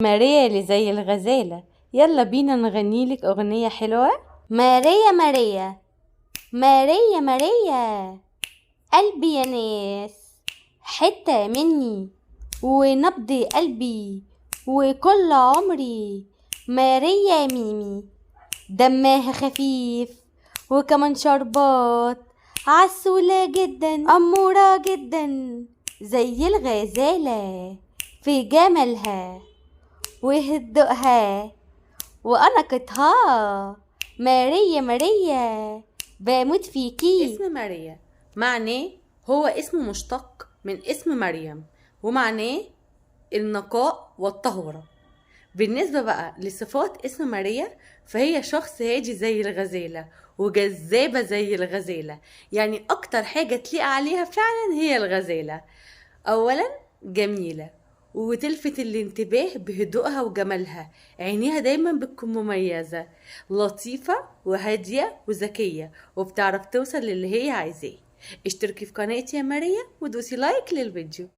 ماريا اللي زي الغزالة، يلا بينا نغنيلك أغنية حلوة. ماريا ماريا ماريا ماريا، قلبي يا ناس حتة مني، ونبض قلبي وكل عمري. ماريا ميمي دمها خفيف وكمان شربات، عسولة جدا أمورة جدا زي الغزالة في جمالها وهدوءها وأناقتها. ماريا ماريا بموت فيكي. اسم ماريا معناه هو اسم مشتق من اسم مريم، ومعناه النقاء والطهورة. بالنسبة بقى لصفات اسم ماريا، فهي شخص هادي زي الغزالة وجذابة زي الغزالة. يعني أكتر حاجة تليق عليها فعلا هي الغزالة. أولا جميلة وتلفت الانتباه بهدوءها وجمالها، عينيها دايما بتكون مميزة، لطيفة وهادية وذكية، وبتعرف توصل للي هي عايزاه. اشتركي في قناتي يا ماريا ودوسي لايك للفيديو.